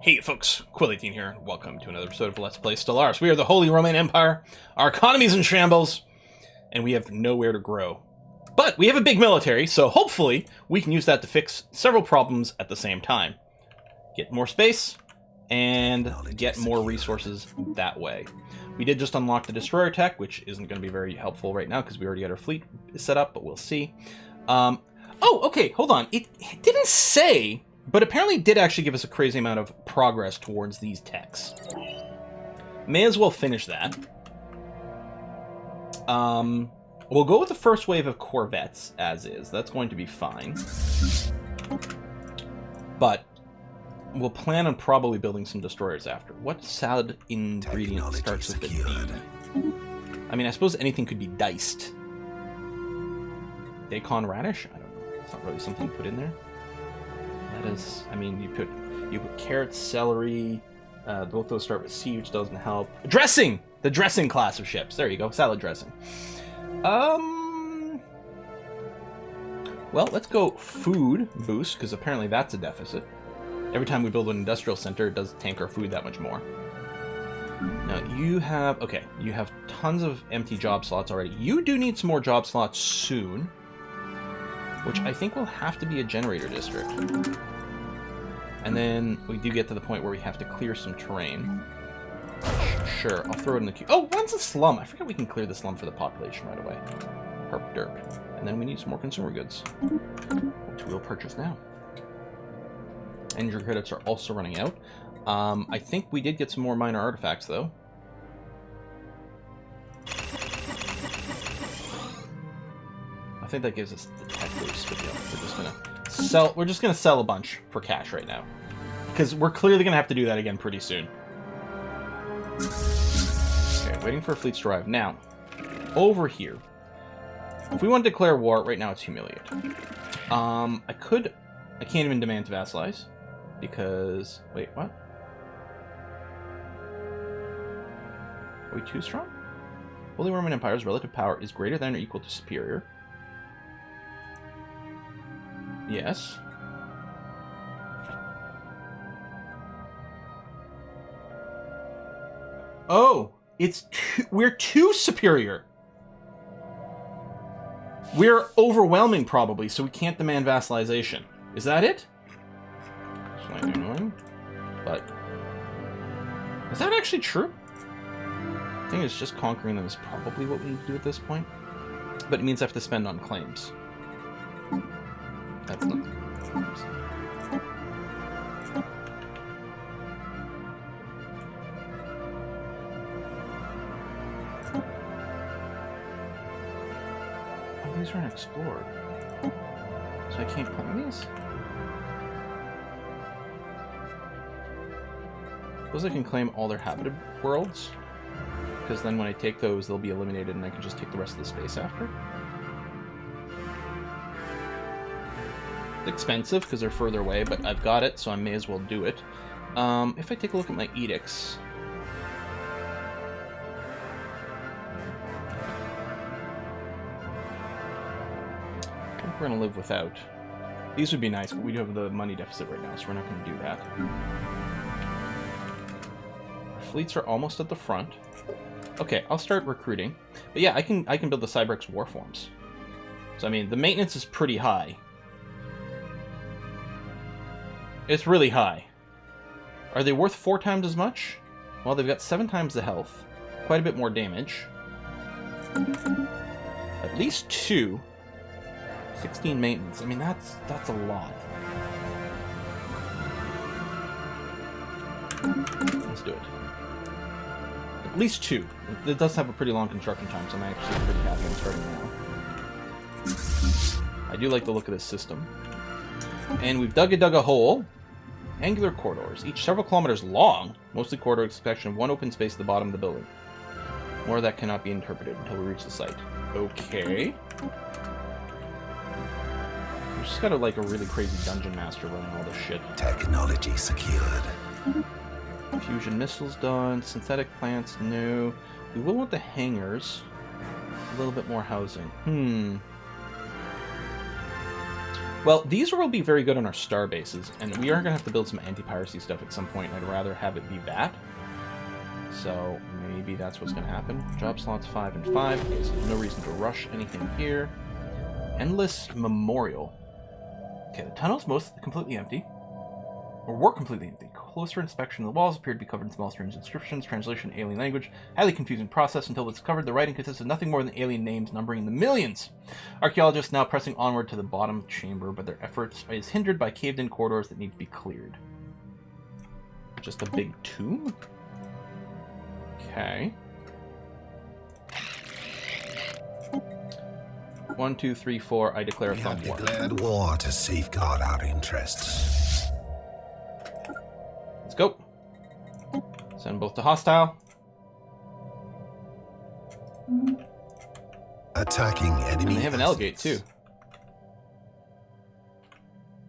Hey folks, Quill18 here, and welcome to another episode of Let's Play Stellaris. We are the Holy Romaine Empire, our economy's in shambles, and we have nowhere to grow. But we have a big military, so hopefully we can use that to fix several problems at the same time. Get more space, and get more resources that way. We did just unlock the destroyer tech, which isn't going to be very helpful right now, because we already got our fleet set up, but we'll see. Oh, okay, hold on. It didn't say... But apparently it did actually give us a crazy amount of progress towards these techs. May as well finish that. We'll go with the first wave of corvettes, as is. That's going to be fine. But we'll plan on probably building some destroyers after. What salad ingredient starts with a D? I mean, I suppose anything could be diced. Daikon radish? I don't know. It's not really something you put in there. That is, I mean, you put carrots, celery, both those start with C, which doesn't help. Dressing! The dressing class of ships. There you go, salad dressing. Well, let's go food boost, because apparently that's a deficit. Every time we build an industrial center, it does tank our food that much more. Now, you have, okay, you have tons of empty job slots already. You do need some more job slots soon. Which I think will have to be a generator district. And then we do get to the point where we have to clear some terrain. Sure, I'll throw it in the queue. Oh, when's the slum? I forget we can clear the slum for the population right away. Herp derp. And then we need some more consumer goods, which we'll purchase now. Energy credits are also running out. I think we did get some more minor artifacts, though. I think that gives us the tech boost. But yeah, we're just gonna sell a bunch for cash right now, because we're clearly gonna have to do that again pretty soon. Okay, waiting for fleets to arrive. Now, over here, if we want to declare war right now, it's humiliate. I can't even demand to vassalize because wait, what? Are we too strong? Holy Roman Empire's relative power is greater than or equal to superior. Yes. Oh, we're too superior. We're overwhelming probably, so we can't demand vassalization. Is that it? Slightly annoying, but is that actually true? I think it's just conquering them is probably what we need to do at this point, but it means I have to spend on claims. That's not. Oh, these aren't explored. So I can't claim these? Suppose I can claim all their habited worlds? Because then when I take those, they'll be eliminated and I can just take the rest of the space after? Expensive because they're further away, but I've got it, so I may as well do it. If I take a look at my edicts, I think we're gonna live without. These would be nice, but we do have the money deficit right now, so we're not gonna do that. Our fleets are almost at the front. Okay, I'll start recruiting. But yeah, I can build the Cybrex warforms. So I mean, the maintenance is pretty high. It's really high. Are they worth 4 times as much? Well, they've got 7 times the health. Quite a bit more damage. At least 2. 16 maintenance. I mean, that's a lot. Let's do it. At least 2. It does have a pretty long construction time, so I'm actually pretty happy I'm starting now. I do like the look of this system. And we've dug a hole. Angular corridors, each several kilometers long, mostly corridor inspection of one open space at the bottom of the building. More of that cannot be interpreted until we reach the site. Okay. We just got like a really crazy dungeon master running all this shit. Technology secured. Fusion missiles done. Synthetic plants, no. We will want the hangars. A little bit more housing. Well, these will be very good on our star bases, and we are going to have to build some anti-piracy stuff at some point. I'd rather have it be that. So maybe that's what's going to happen. Job slots 5 and 5. Okay, so there's no reason to rush anything here. Endless Memorial. Okay, the tunnel's mostly completely empty. Or were completely empty. Closer inspection of the walls appeared to be covered in small strange inscriptions, translation, alien language, highly confusing process. Until it's covered, the writing consists of nothing more than alien names numbering in the millions. Archaeologists now pressing onward to the bottom chamber, but their efforts is hindered by caved-in corridors that need to be cleared. Just a big tomb? Okay. 1, 2, 3, 4. I declare a We have thumb war. declared war to safeguard our interests. Let's go. Send both to hostile. Attacking enemy. And they have an Elgate too.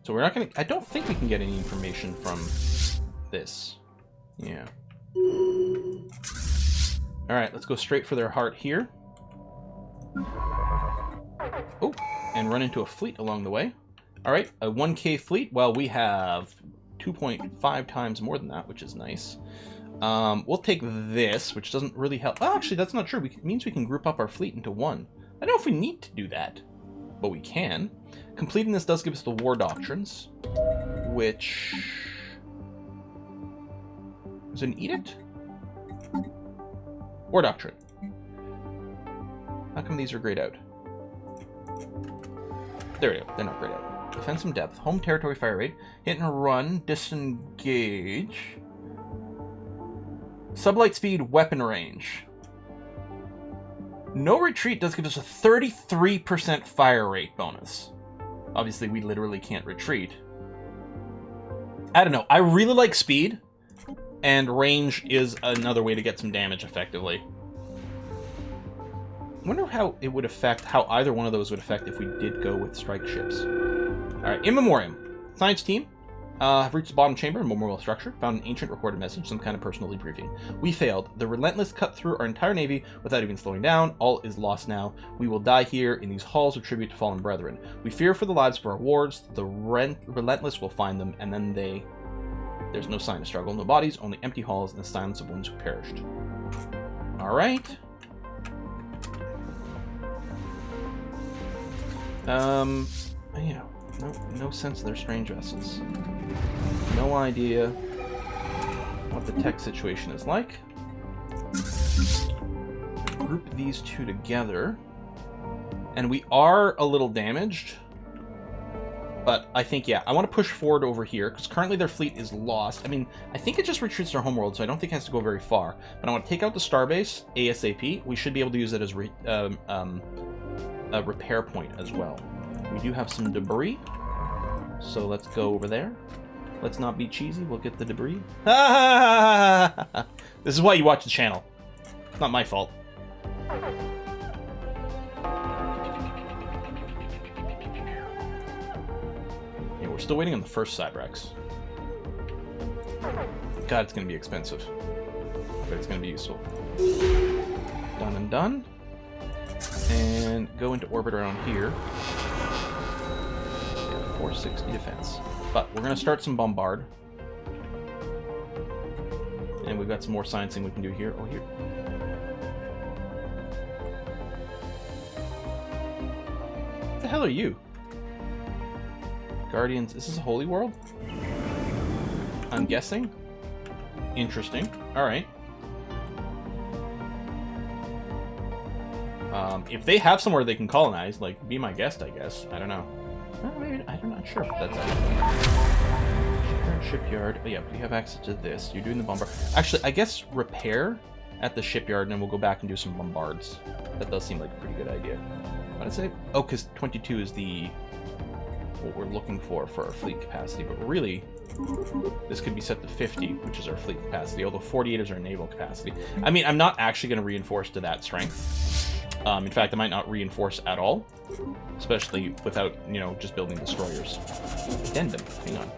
So we're not gonna. I don't think we can get any information from this. Yeah. Alright, let's go straight for their heart here. Oh, and run into a fleet along the way. Alright, a 1K fleet. Well, we have 2.5 times more than that, which is nice. We'll take this, which doesn't really help. Oh, actually, that's not true. It means we can group up our fleet into one. I don't know if we need to do that, but we can. Completing this does give us the war doctrines, which is an edict? War doctrine. How come these are grayed out? There we go. They're not grayed out. Defend some depth. Home territory fire rate. Hit and run. Disengage. Sublight speed. Weapon range. No retreat does give us a 33% fire rate bonus. Obviously, we literally can't retreat. I don't know. I really like speed, and range is another way to get some damage effectively. I wonder how it would affect, how either one of those would affect if we did go with strike ships. Alright, in memoriam. Science team have reached the bottom chamber and memorial structure, found an ancient recorded message, some kind of personal debriefing. We failed. The relentless cut through our entire navy without even slowing down. All is lost now. We will die here in these halls of tribute to fallen brethren. We fear for the lives of our wards. The relentless will find them, and then there's no sign of struggle, no bodies, only empty halls and the silence of ones who perished. Alright. Yeah, no sense of their strange vessels. No idea what the tech situation is like. Group these two together. And we are a little damaged. But I think, yeah, I want to push forward over here, because currently their fleet is lost. I mean, I think it just retreats their homeworld, so I don't think it has to go very far. But I want to take out the starbase ASAP. We should be able to use it as a repair point as well. We do have some debris, so let's go over there. Let's not be cheesy, we'll get the debris. This is why you watch the channel. It's not my fault. Yeah, we're still waiting on the first Cybrax. God, it's going to be expensive, but it's going to be useful. Done and done. And go into orbit around here. 460 defense. But we're going to start some bombard. And we've got some more sciencing we can do here. Oh, here. What the hell are you? Guardians. Is this a holy world? I'm guessing. Interesting. Alright. If they have somewhere they can colonize, like, be my guest, I guess. I don't know. Maybe, I'm not sure if that's actually... Shipyard. Oh, yeah, we have access to this. You're doing the bombard. Actually, I guess repair at the shipyard, and then we'll go back and do some bombards. That does seem like a pretty good idea. What did I say? Oh, because 22 is what we're looking for our fleet capacity, but really, this could be set to 50, which is our fleet capacity, although 48 is our naval capacity. I mean, I'm not actually going to reinforce to that strength. In fact, I might not reinforce at all, especially without, just building destroyers. Addendum. Hang on.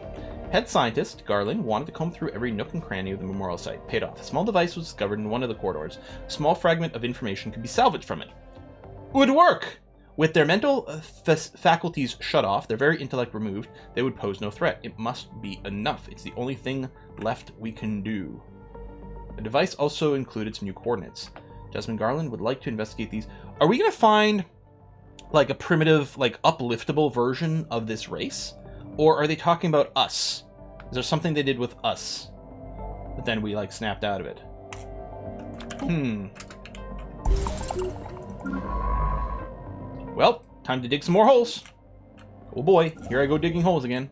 Head scientist, Garland, wanted to comb through every nook and cranny of the memorial site. Paid off. A small device was discovered in one of the corridors. A small fragment of information could be salvaged from it. Would work! With their mental faculties shut off, their very intellect removed, they would pose no threat. It must be enough. It's the only thing left we can do. The device also included some new coordinates. Jasmine Garland would like to investigate these. Are we going to find, like, a primitive, like, upliftable version of this race? Or are they talking about us? Is there something they did with us? But then we, like, snapped out of it. Well, time to dig some more holes. Oh boy, here I go digging holes again.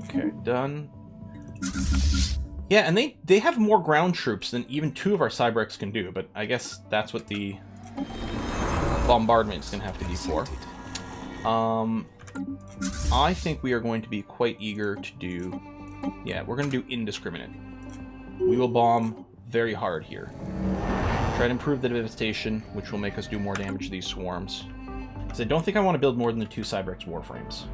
Okay, done. Yeah, and they have more ground troops than even 2 of our Cybrex can do, but I guess that's what the bombardment's gonna have to be for. I think we are going to be quite eager to do... Yeah, we're going to do indiscriminate. We will bomb very hard here. Try to improve the devastation, which will make us do more damage to these swarms. Because I don't think I want to build more than the 2 Cybrex warframes.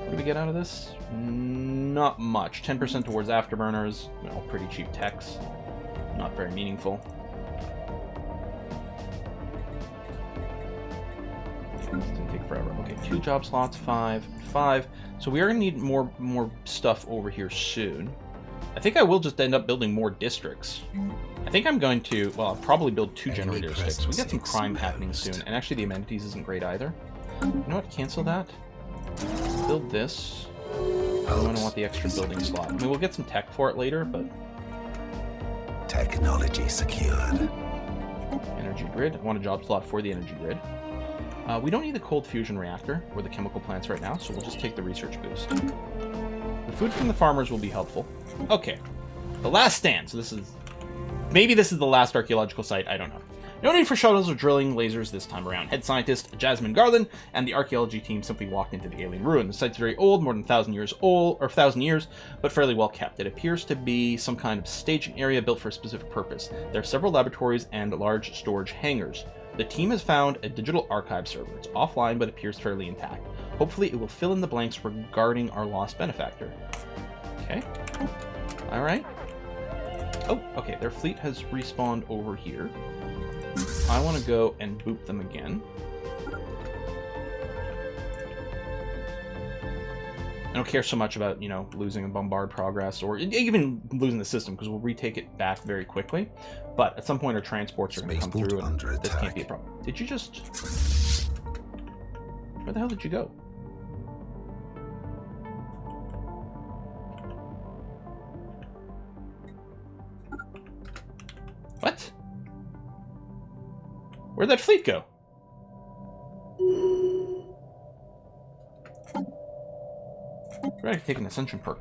What do we get out of this? Not much. 10% towards afterburners. Well, pretty cheap techs. Not very meaningful. It's gonna take forever. Okay, 2 job slots, 5, 5. So we are gonna need more stuff over here soon. I think I will just end up building more districts. I think I'm going to, well, I'll probably build 2 generator sticks. We got some crime happening soon, and actually the amenities isn't great either. You know what? Cancel that. Build this. I'm gonna want the extra building slot. I mean, we'll get some tech for it later, but... Technology secured. Energy grid. I want a job slot for the energy grid. We don't need the cold fusion reactor or the chemical plants right now, so we'll just take the research boost. The food from the farmers will be helpful. Okay. The last stand. So this is... Maybe this is the last archaeological site. I don't know. No need for shuttles or drilling lasers this time around. Head scientist Jasmine Garland and the archaeology team simply walked into the alien ruin. The site's very old, more than 1,000 years old, or 1,000 years, but fairly well kept. It appears to be some kind of staging area built for a specific purpose. There are several laboratories and large storage hangars. The team has found a digital archive server. It's offline, but appears fairly intact. Hopefully, it will fill in the blanks regarding our lost benefactor. Okay. All right. Oh, okay. Their fleet has respawned over here. I want to go and boop them again. I don't care so much about, you know, losing a bombard progress or even losing the system, because we'll retake it back very quickly. But at some point our transports are going to come through and this can't be a problem. Did you just... Where the hell did you go? What? Where'd that fleet go? We're actually taking an ascension perk.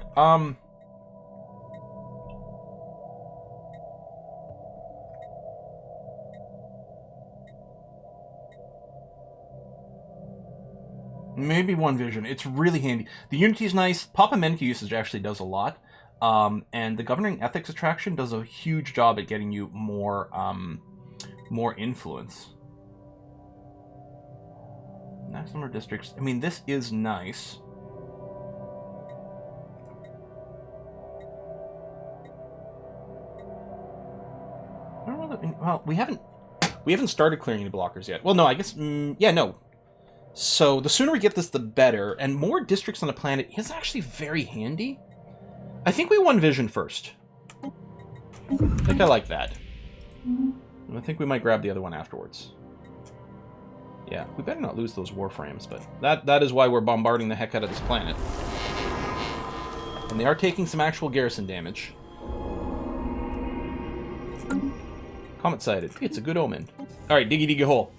Maybe one vision. It's really handy. The Unity's nice. Pop amenity usage actually does a lot. And the governing ethics attraction does a huge job at getting you more influence. Max number of districts. I mean, this is nice. I don't know that, well, we haven't started clearing any blockers yet. Well, no, I guess, yeah, no. So the sooner we get this, the better. And more districts on the planet is actually very handy. I think we won vision first. I think I like that. I think we might grab the other one afterwards. Yeah, we better not lose those warframes, but that is why we're bombarding the heck out of this planet. And they are taking some actual garrison damage. Comet sighted. It's a good omen. Alright, diggy diggy hole.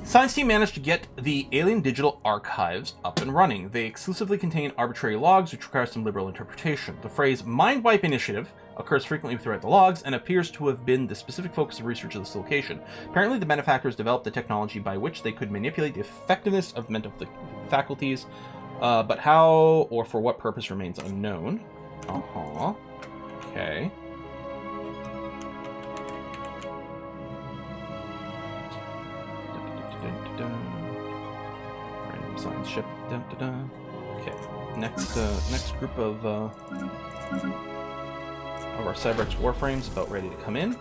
Science team managed to get the alien digital archives up and running. They exclusively contain arbitrary logs, which require some liberal interpretation. The phrase Mind Wipe Initiative occurs frequently throughout the logs and appears to have been the specific focus of research of this location. Apparently, the benefactors developed the technology by which they could manipulate the effectiveness of mental faculties, but how or for what purpose remains unknown. Okay. Random science ship. Okay, next group of our Cybrex Warframes about ready to come in.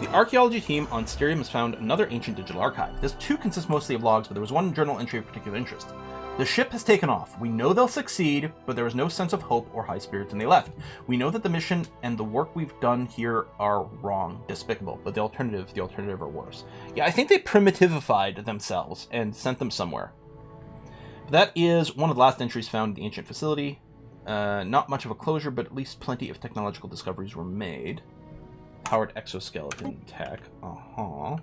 The archaeology team on Styrium has found another ancient digital archive. This too consists mostly of logs, but there was one journal entry of particular interest. The ship has taken off. We know they'll succeed, but there was no sense of hope or high spirits when they left. We know that the mission and the work we've done here are wrong, despicable, but the alternative are worse. Yeah, I think they primitivified themselves and sent them somewhere. That is one of the last entries found in the ancient facility. Not much of a closure, but at least plenty of technological discoveries were made. Powered exoskeleton tech. Uh-huh.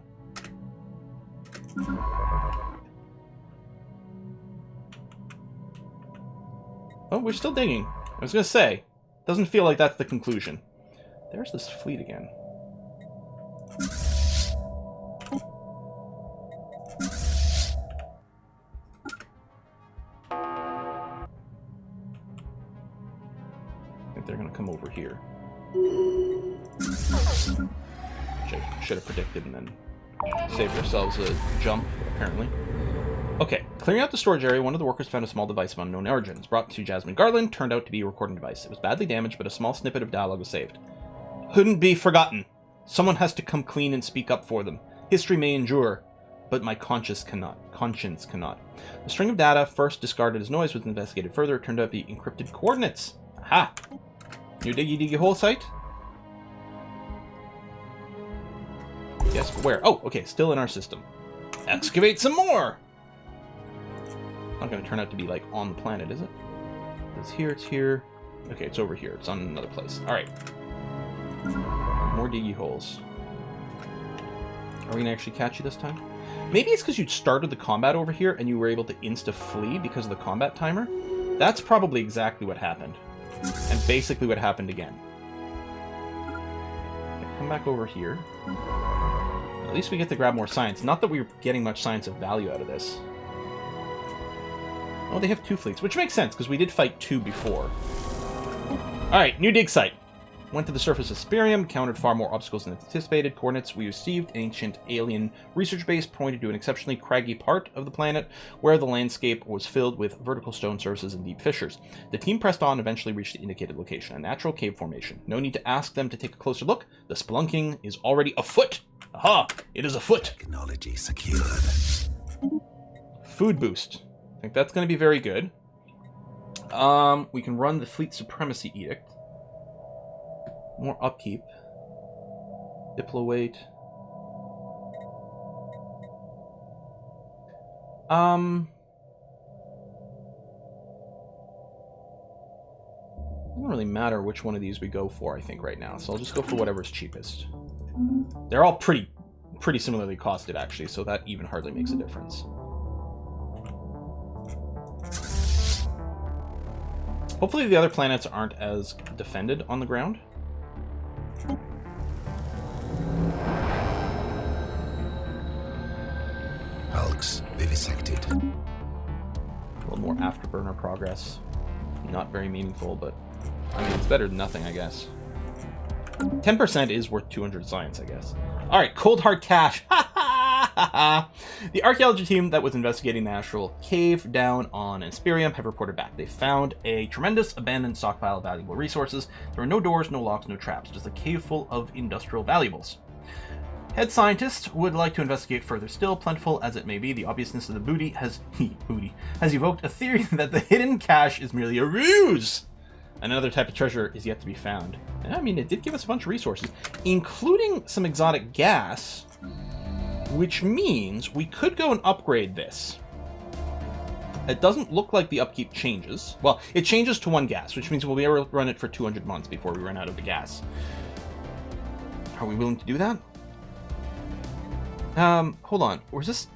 Oh, we're still digging. I was gonna say, doesn't feel like that's the conclusion. There's this fleet again. I think they're gonna come over here. Should have predicted and then saved ourselves a jump, apparently. Okay, clearing out the storage area, one of the workers found a small device of unknown origin. It's brought to Jasmine Garland, turned out to be a recording device. It was badly damaged, but a small snippet of dialogue was saved. Couldn't be forgotten. Someone has to come clean and speak up for them. History may endure, but my conscience cannot. The string of data, first discarded as noise, was investigated further. It turned out to be encrypted coordinates. Aha! New diggy hole site? Yes, but where? Oh, okay, still in our system. Excavate some more! Not going to turn out to be, like, on the planet, is it? It's here. Okay, it's over here. It's on another place. Alright. More diggy holes. Are we going to actually catch you this time? Maybe it's because you started the combat over here and you were able to insta-flee because of the combat timer? That's probably exactly what happened. And basically what happened again. Okay, come back over here. At least we get to grab more science. Not that we're getting much science of value out of this. Oh, they have 2 fleets, which makes sense, because we did fight 2 before. Alright, new dig site. Went to the surface of Spirium, encountered far more obstacles than anticipated. Coordinates we received, ancient alien research base, pointed to an exceptionally craggy part of the planet, where the landscape was filled with vertical stone surfaces and deep fissures. The team pressed on and eventually reached the indicated location, a natural cave formation. No need to ask them to take a closer look. The spelunking is already afoot. Aha! It is afoot! Technology secured. Food boost. I think that's going to be very good. We can run the Fleet Supremacy Edict. More upkeep. Diplo weight. It doesn't really matter which one of these we go for, I think, right now. So I'll just go for whatever's cheapest. They're all pretty similarly costed, actually, so that even hardly makes a difference. Hopefully the other planets aren't as defended on the ground. Hulks vivisected. A little more afterburner progress. Not very meaningful, but I mean, it's better than nothing, I guess. 10% is worth 200 science, I guess. Alright, Cold Hard Cash. The archaeology team that was investigating the astral cave down on Asperium have reported back. They found a tremendous abandoned stockpile of valuable resources. There are no doors, no locks, no traps, just a cave full of industrial valuables. Head scientist would like to investigate further still. Plentiful as it may be, the obviousness of the booty has evoked a theory that the hidden cache is merely a ruse. Another type of treasure is yet to be found. And, I mean, it did give us a bunch of resources, including some exotic gas, which means we could go and upgrade this. It doesn't look like the upkeep changes. Well, it changes to 1 gas, which means we'll be able to run it for 200 months before we run out of the gas. Are we willing to do that? Hold on. Or is this...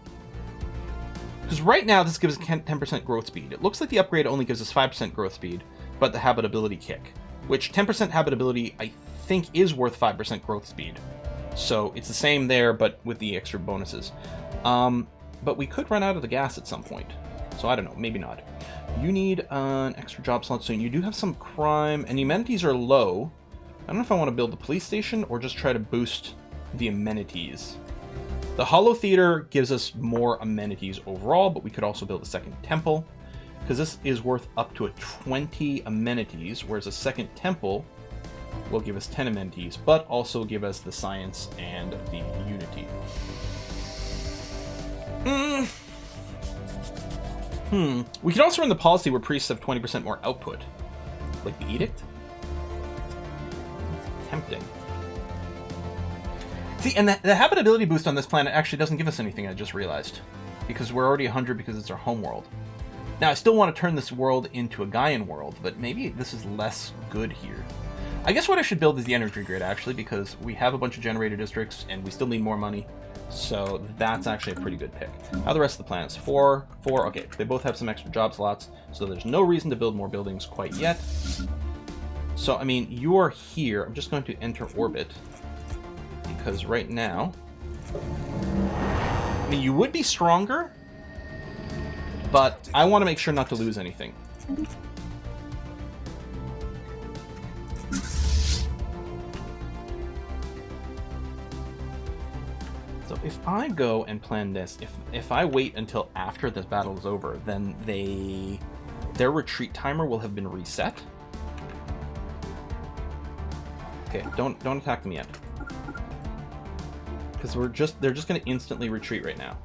Because right now this gives us 10% growth speed. It looks like the upgrade only gives us 5% growth speed, but the habitability kick, which 10% habitability I think is worth 5% growth speed. So it's the same there, but with the extra bonuses. But we could run out of the gas at some point. So I don't know, maybe not. You need an extra job slot soon. You do have some crime, and the amenities are low. I don't know if I want to build the police station or just try to boost the amenities. The Hollow Theater gives us more amenities overall, but we could also build a second temple. because this is worth up to 20 amenities, whereas a second temple will give us 10 amenities, but also give us the science and the unity. We could also run the policy where priests have 20% more output, like the edict. Tempting. See, and the habitability boost on this planet actually doesn't give us anything, I just realized. Because we're already 100 because it's our home world. Now, I still want to turn this world into a Gaian world, but maybe this is less good here. I guess what I should build is the energy grid, actually, because we have a bunch of generator districts, and we still need more money. So that's actually a pretty good pick. How are the rest of the planets? 4, 4, okay. They both have some extra job slots, so there's no reason to build more buildings quite yet. So, I mean, you are here. I'm just going to enter orbit. Because right now... I mean, you would be stronger, but I want to make sure not to lose anything. So if I go and plan this, if I wait until after this battle is over, then their retreat timer will have been reset. Okay, don't attack them yet. Because they're just going to instantly retreat right now.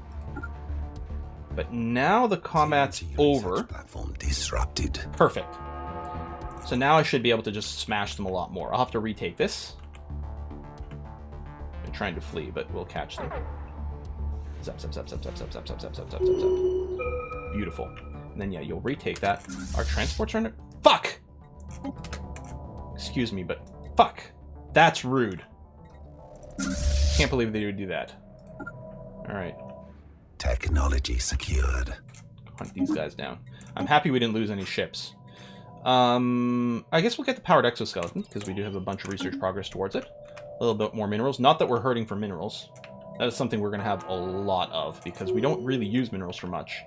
But now the combat's over. Platform disrupted. Perfect. So now I should be able to just smash them a lot more. I'll have to retake this. They're trying to flee, but we'll catch them. Zap, zap, zap, zap, zap, zap, zap, zap, zap, zap, zap, zap. Beautiful. And then yeah, you'll retake that. Our transports are under... Fuck! Excuse me, but fuck. That's rude. Can't believe they would do that. Alright. Technology secured. Hunt these guys down. I'm happy we didn't lose any ships. I guess we'll get the powered exoskeleton, because we do have a bunch of research progress towards it. A little bit more minerals. Not that we're hurting for minerals. That is something we're going to have a lot of, because we don't really use minerals for much.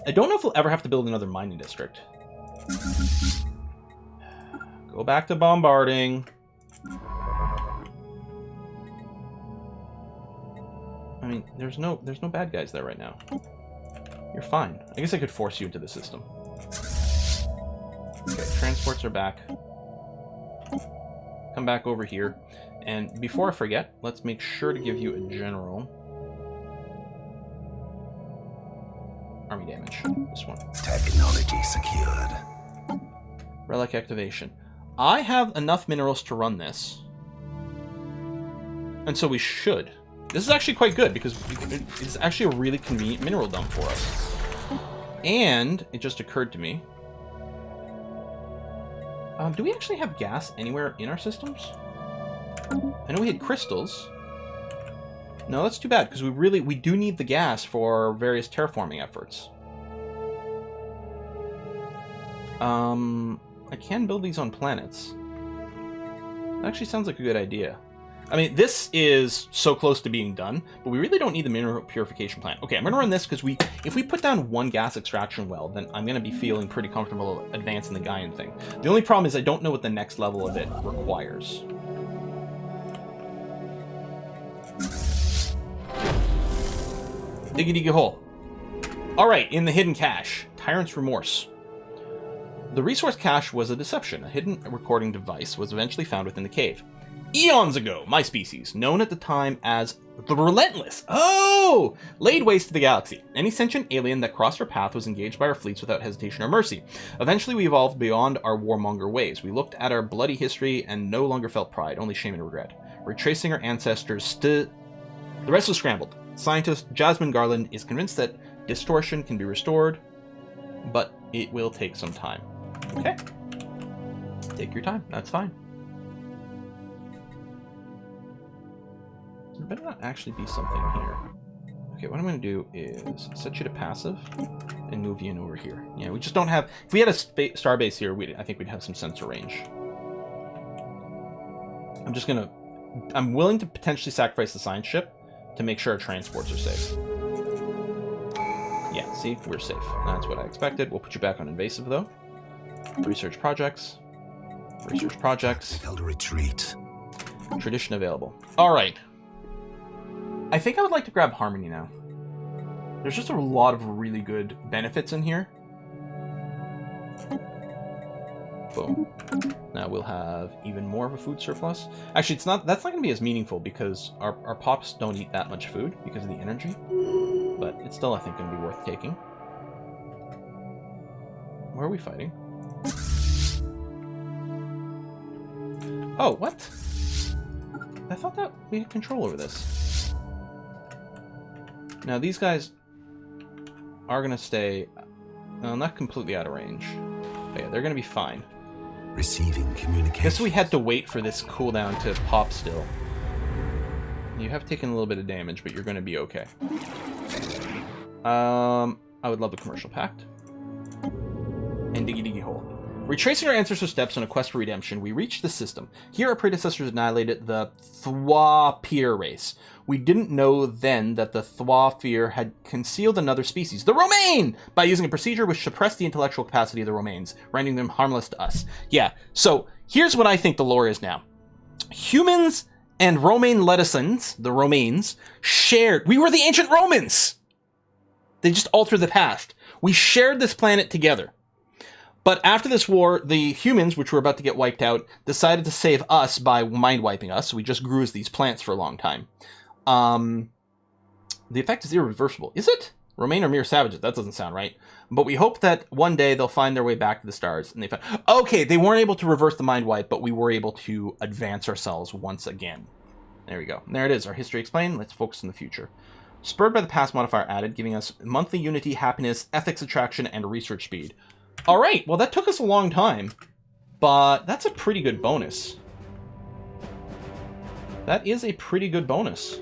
I don't know if we'll ever have to build another mining district. Go back to bombarding. I mean, there's no bad guys there right now. You're fine. I guess I could force you into the system. Okay, transports are back. Come back over here. And before I forget, let's make sure to give you a general army damage. This one. Technology secured. Relic activation. I have enough minerals to run this. And so we should. This is actually quite good because it's actually a really convenient mineral dump for us. And it just occurred to me. Do we actually have gas anywhere in our systems? I know we had crystals. No, that's too bad because we do need the gas for various terraforming efforts. I can build these on planets. That actually sounds like a good idea. I mean, this is so close to being done, but we really don't need the mineral purification plant. Okay, I'm going to run this because if we put down one gas extraction well, then I'm going to be feeling pretty comfortable advancing the Gaian thing. The only problem is I don't know what the next level of it requires. Diggy diggy hole. Alright, in the hidden cache. Tyrant's Remorse. The resource cache was a deception. A hidden recording device was eventually found within the cave. Eons ago, my species, known at the time as the Relentless, laid waste to the galaxy. Any sentient alien that crossed our path was engaged by our fleets without hesitation or mercy. Eventually, we evolved beyond our warmonger ways. We looked at our bloody history and no longer felt pride, only shame and regret. Retracing our ancestors, the rest was scrambled. Scientist Jasmine Garland is convinced that distortion can be restored, but it will take some time. Okay. Take your time. That's fine. There better not actually be something here. Okay, what I'm going to do is set you to passive and move you in over here. Yeah, we just don't have... If we had a starbase here, I think we'd have some sensor range. I'm just going to... I'm willing to potentially sacrifice the science ship to make sure our transports are safe. Yeah, see? We're safe. That's what I expected. We'll put you back on invasive, though. Research projects. Research projects. Held a retreat. Tradition available. All right. I think I would like to grab Harmony now. There's just a lot of really good benefits in here. Boom. Now we'll have even more of a food surplus. Actually, that's not going to be as meaningful because our pops don't eat that much food because of the energy. But it's still, I think, going to be worth taking. Where are we fighting? Oh, what? I thought that we had control over this. Now, these guys are going to stay... Well, not completely out of range. But yeah, they're going to be fine. Receiving communication. Guess we had to wait for this cooldown to pop still. You have taken a little bit of damage, but you're going to be okay. I would love a commercial pact. And diggy diggy hole. Retracing our ancestors' steps on a quest for redemption, we reached the system. Here our predecessors annihilated the Thwapir race. We didn't know then that the Thwapir had concealed another species, the Romaine, by using a procedure which suppressed the intellectual capacity of the Romaines, rendering them harmless to us. Yeah, so here's what I think the lore is now. Humans and Romaine Lettisons, the Romaines, shared... We were the ancient Romans! They just altered the past. We shared this planet together. But after this war, the humans, which were about to get wiped out, decided to save us by mind-wiping us, so we just grew as these plants for a long time. The effect is irreversible. Is it? Romaine are mere savages. That doesn't sound right. But we hope that one day they'll find their way back to the stars. And they found... Okay, they weren't able to reverse the mind wipe, but we were able to advance ourselves once again. There we go. And there it is. Our history explained. Let's focus on the future. Spurred by the past modifier added, giving us monthly unity, happiness, ethics attraction, and research speed. Alright, well that took us a long time, but that's a pretty good bonus. That is a pretty good bonus.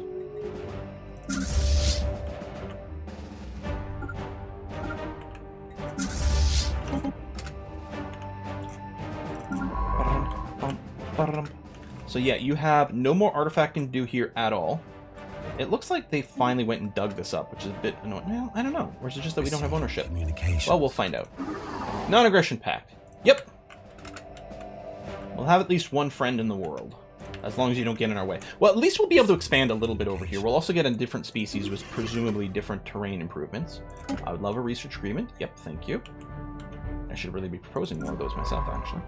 So yeah, you have no more artifacting to do here at all. It looks like they finally went and dug this up, which is a bit annoying. Well, I don't know. Or is it just that we don't have ownership? Well, we'll find out. Non-aggression pact. Yep. We'll have at least one friend in the world. As long as you don't get in our way. Well, at least we'll be able to expand a little bit over here. We'll also get a different species with presumably different terrain improvements. I would love a research agreement. Yep, thank you. I should really be proposing one of those myself, actually.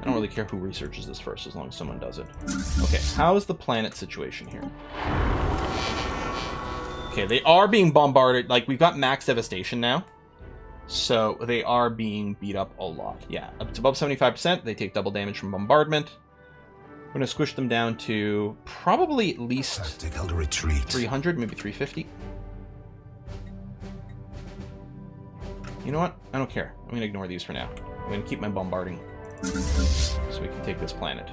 I don't really care who researches this first, as long as someone does it. Okay, how is the planet situation here? Okay, they are being bombarded. Like, we've got max devastation now. So, they are being beat up a lot. Yeah, up to above 75%, they take double damage from bombardment. We're going to squish them down to probably at least 300, maybe 350. You know what? I don't care. I'm going to ignore these for now. I'm going to keep my bombarding. So we can take this planet.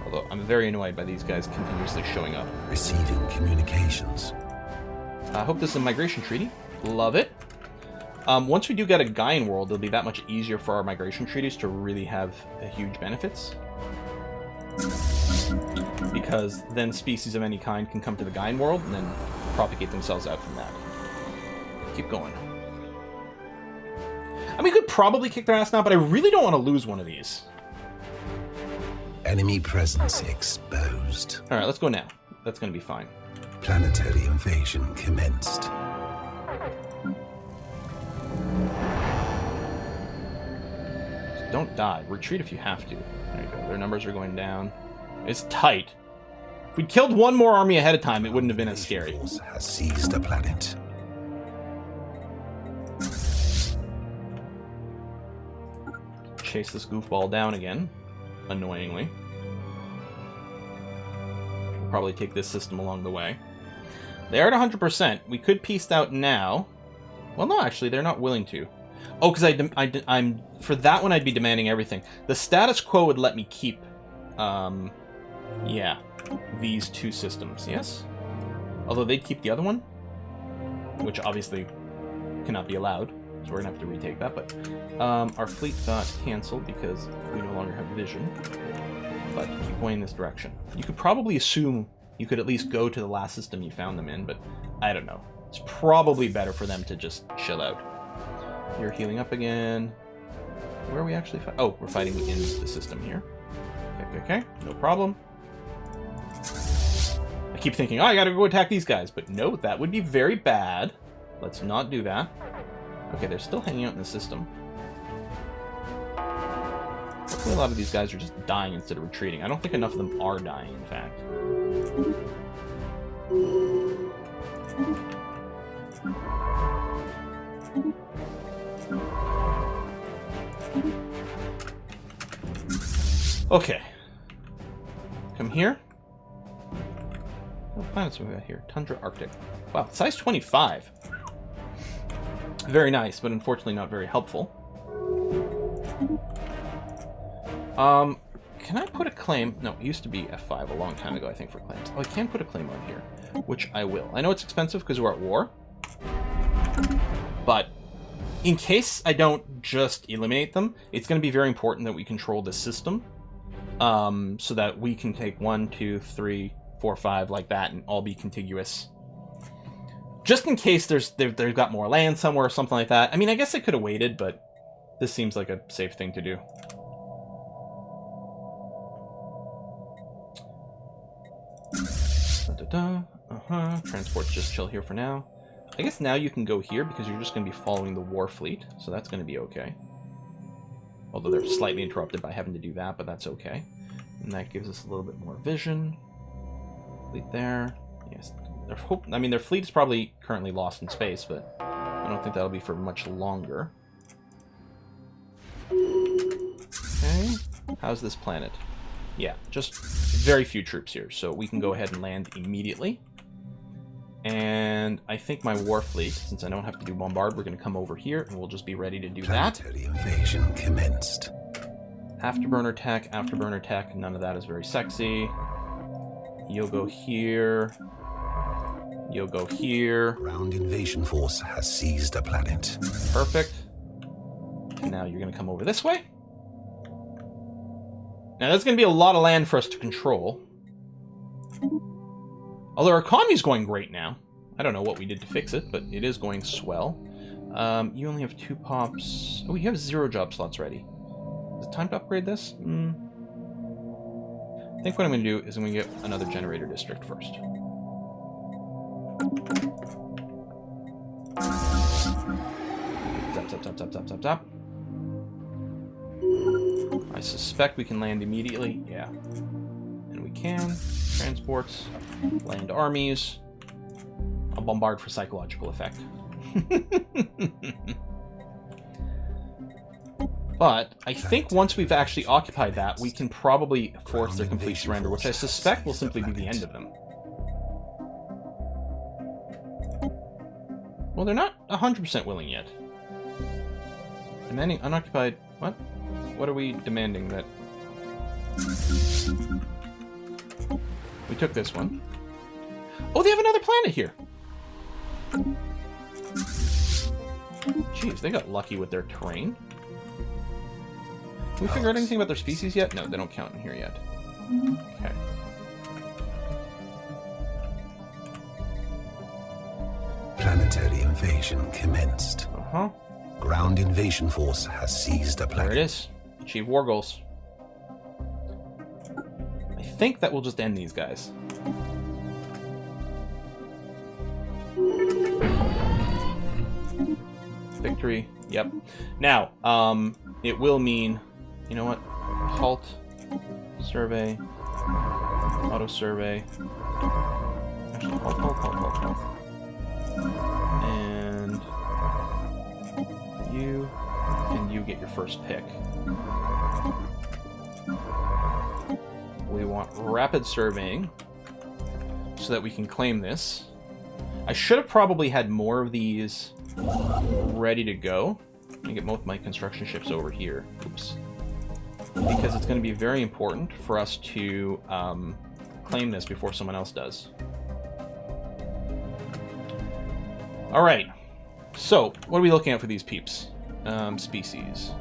Although I'm very annoyed by these guys continuously showing up. Receiving communications. I hope this is a migration treaty. Love it. Once we do get a Gaian world, it'll be that much easier for our migration treaties to really have huge benefits. Because then species of any kind can come to the Gaian world and then propagate themselves out from that. Keep going. I mean, we could probably kick their ass now, but I really don't want to lose one of these. Enemy presence exposed. Alright, let's go now. That's going to be fine. Planetary invasion commenced. Don't die. Retreat if you have to. There you go. Their numbers are going down. It's tight. If we'd killed one more army ahead of time, it wouldn't have been as scary. Force has seized a planet. Chase this goofball down again, annoyingly. We'll probably take this system along the way. They're at 100%. We could peace out now. Well, no, actually, they're not willing to. Oh, because I'm for that one, I'd be demanding everything. The status quo would let me keep, yeah, these two systems. Yes, although they'd keep the other one, which obviously cannot be allowed. So we're going to have to retake that, but our fleet got cancelled because we no longer have vision. But keep going in this direction. You could probably assume you could at least go to the last system you found them in, but I don't know. It's probably better for them to just chill out. You're healing up again. Where are we actually fighting? Oh, we're fighting in the system here. Okay, no problem. I keep thinking, oh, I gotta go attack these guys. But no, that would be very bad. Let's not do that. Okay, they're still hanging out in the system. Hopefully a lot of these guys are just dying instead of retreating. I don't think enough of them are dying, in fact. Okay. Come here. What planets have we got here? Tundra, Arctic. Wow, size 25. Very nice, but unfortunately not very helpful. Can I put a claim? No, it used to be F5 a long time ago, I think, for claims. Oh, I can put a claim on here, which I will. I know it's expensive because we're at war, but in case I don't just eliminate them, it's going to be very important that we control this system, so that we can take 1, 2, 3, 4, 5 like that and all be contiguous. Just in case they've got more land somewhere or something like that. I mean, I guess I could have waited, but this seems like a safe thing to do. Transport's just chill here for now. I guess now you can go here because you're just going to be following the war fleet, so that's going to be okay. Although they're slightly interrupted by having to do that, but that's okay. And that gives us a little bit more vision. Fleet there. Yes. I mean, their fleet is probably currently lost in space, but I don't think that'll be for much longer. Okay. How's this planet? Yeah, just very few troops here, so we can go ahead and land immediately. And I think my war fleet, since I don't have to do bombard, we're going to come over here, and we'll just be ready to do that. Planetary invasion commenced. Afterburner tech, none of that is very sexy. You'll go here. You'll go here. Ground invasion force has seized a planet. Perfect. And now you're going to come over this way. Now, that's going to be a lot of land for us to control. Although our economy's going great now. I don't know what we did to fix it, but it is going swell. You only have 2 pops. Oh, you have 0 job slots ready. Is it time to upgrade this? I think what I'm going to do is I'm going to get another generator district first. Zap. I suspect we can land immediately. Yeah. And we can. Transports. Land armies. I'll bombard for psychological effect. But I think once we've actually occupied that, we can probably force their complete surrender, which I suspect will simply be the end of them. Well, they're not 100% willing yet. Demanding unoccupied... What? What are we demanding that... We took this one. Oh, they have another planet here! Jeez, they got lucky with their terrain. Have we figured out anything about their species yet? No, they don't count in here yet. Okay. Planetary invasion commenced. Uh-huh. Ground invasion force has seized a planet. There it is. Achieve war goals. I think that will just end these guys. Victory. Yep. Now, it will mean... You know what? Halt. Survey. Auto survey. Actually, halt. And you get your first pick. We want rapid surveying so that we can claim this. I should have probably had more of these ready to go. Let me get both my construction ships over here. Oops. Because it's going to be very important for us to claim this before someone else does. Alright. So, what are we looking at for these peeps? Species.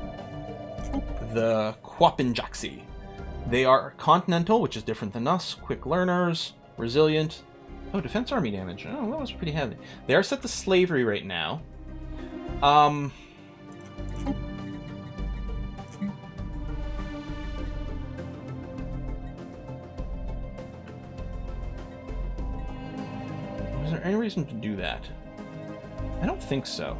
The Quapinjaxi. They are continental, which is different than us. Quick learners. Resilient. Oh, defense army damage. Oh, that was pretty heavy. They are set to slavery right now. is there any reason to do that? I don't think so.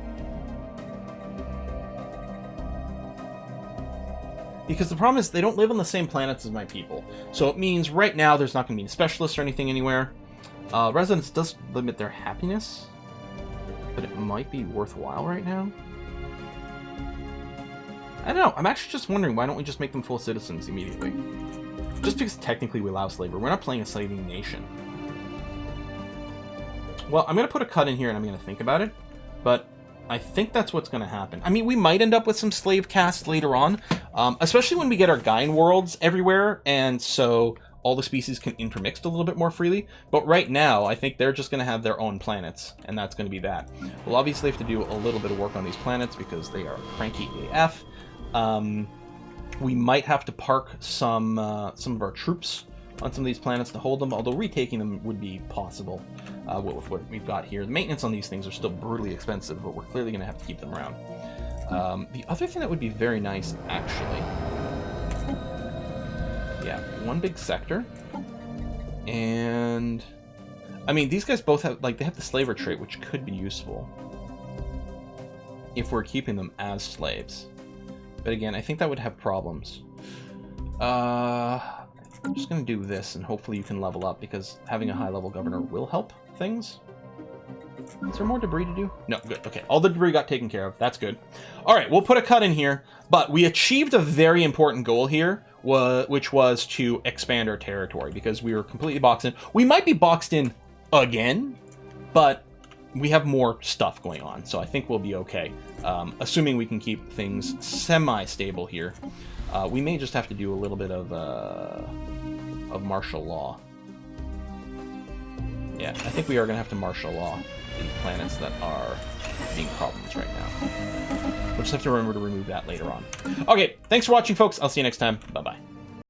Because the problem is they don't live on the same planets as my people. So it means right now there's not going to be any specialists or anything anywhere. Residence does limit their happiness, but it might be worthwhile right now. I don't know. I'm actually just wondering, why don't we just make them full citizens immediately? Just because technically we allow slavery. We're not playing a slaving nation. Well, I'm going to put a cut in here and I'm going to think about it. But I think that's what's going to happen. I mean, we might end up with some slave casts later on. Especially when we get our Gaian worlds everywhere. And so all the species can intermix a little bit more freely. But right now, I think they're just going to have their own planets. And that's going to be that. We'll obviously have to do a little bit of work on these planets because they are cranky AF. We might have to park some of our troops on some of these planets to hold them, although retaking them would be possible with what we've got here. The maintenance on these things are still brutally expensive, but we're clearly going to have to keep them around. The other thing that would be very nice, actually, yeah, one big sector, and I mean, these guys both have, like, they have the slaver trait, which could be useful if we're keeping them as slaves. But again, I think that would have problems. I'm just going to do this, and hopefully you can level up, because having a high-level governor will help things. Is there more debris to do? No, good. Okay, all the debris got taken care of. That's good. All right, we'll put a cut in here, but we achieved a very important goal here, which was to expand our territory, because we were completely boxed in. We might be boxed in again, but we have more stuff going on, so I think we'll be okay. Assuming we can keep things semi-stable here. We may just have to do a little bit of martial law. Yeah, I think we are going to have to martial law the planets that are being problems right now. We'll just have to remember to remove that later on. Okay, thanks for watching, folks. I'll see you next time. Bye-bye.